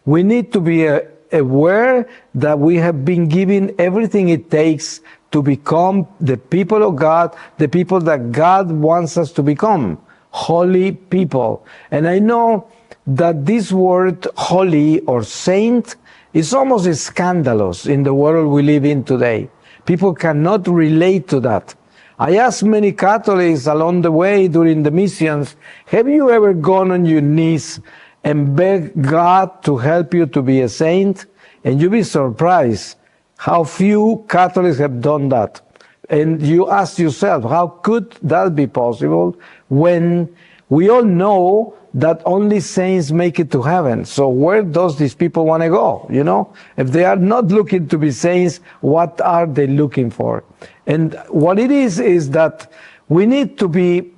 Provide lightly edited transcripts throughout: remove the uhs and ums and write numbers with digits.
We need to be aware that we have been given everything it takes to become the people of God, the people that God wants us to become, holy people. And I know that this word holy or saint is almost scandalous in the world we live in today. People cannot relate to that. I asked many Catholics along the way during the missions, have you ever gone on your knees and begged God to help you to be a saint? And you'll be surprised how few Catholics have done that. And you ask yourself, how could that be possible when we all know that only saints make it to heaven? So where does these people want to go? You know, if they are not looking to be saints, what are they looking for? And what it is that we need to be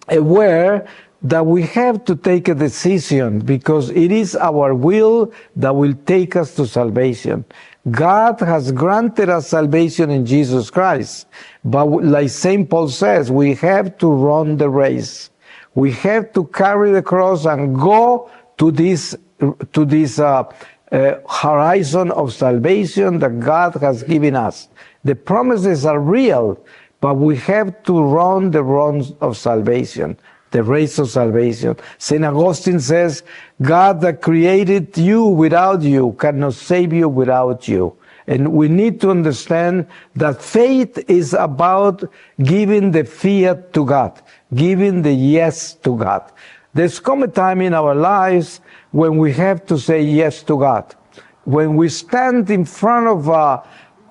aware that we have to take a decision, because it is our will that will take us to salvation. God has granted us salvation in Jesus Christ, but like St. Paul says, we have to run the race. We have to carry the cross and go to this horizon of salvation that God has given us. The promises are real, but we have to run the run of salvation, the race of salvation. St. Augustine says, God that created you without you cannot save you without you. And we need to understand that faith is about giving the fiat to God, giving the yes to God. There's come a time in our lives when we have to say yes to God. When we stand in front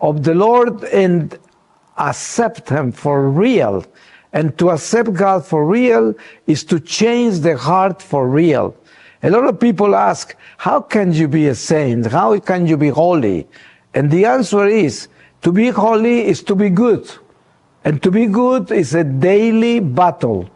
of the Lord and accept Him for real. And to accept God for real is to change the heart for real. A lot of people ask, how can you be a saint? How can you be holy? And the answer is, to be holy is to be good. And to be good is a daily battle.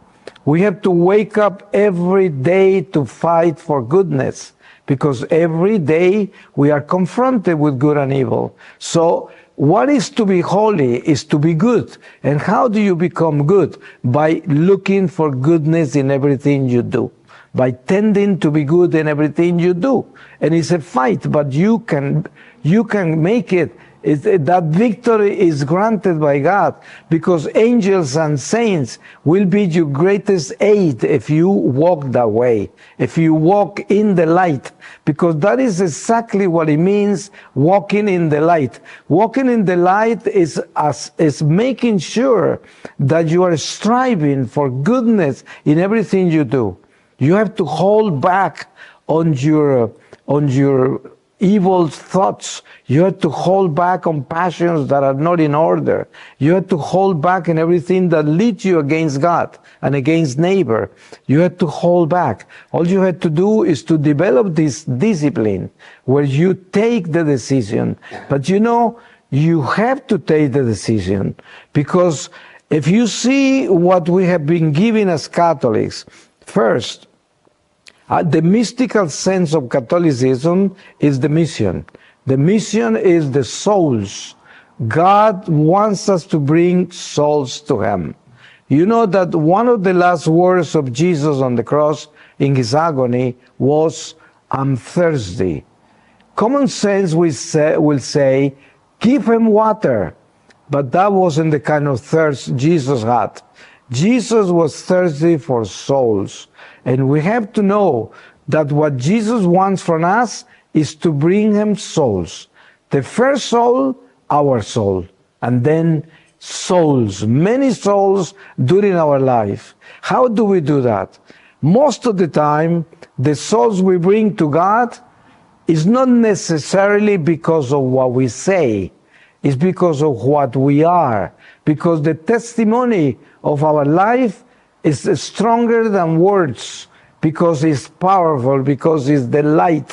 We have to wake up every day to fight for goodness, because every day we are confronted with good and evil. So what is to be holy is to be good. And how do you become good? By looking for goodness in everything you do, by tending to be good in everything you do. And it's a fight, but you can make it. That victory is granted by God, because angels and saints will be your greatest aid if you walk that way, if you walk in the light, because that is exactly what it means, walking in the light. Walking in the light is making sure that you are striving for goodness in everything you do. You have to hold back on your evil thoughts. You have to hold back on passions that are not in order. You have to hold back in everything that leads you against God and against neighbor. You have to hold back. All you have to do is to develop this discipline where you take the decision. But you know, you have to take the decision, because if you see what we have been given as Catholics, first, the mystical sense of Catholicism is the mission. The mission is the souls. God wants us to bring souls to Him. You know that one of the last words of Jesus on the cross in His agony was, I'm thirsty. Common sense will say, give Him water. But that wasn't the kind of thirst Jesus had. Jesus was thirsty for souls. And we have to know that what Jesus wants from us is to bring Him souls. The first soul, our soul. And then souls, many souls during our life. How do we do that? Most of the time, the souls we bring to God is not necessarily because of what we say. It's because of what we are. Because the testimony of our life is stronger than words, because it's powerful, because it's the light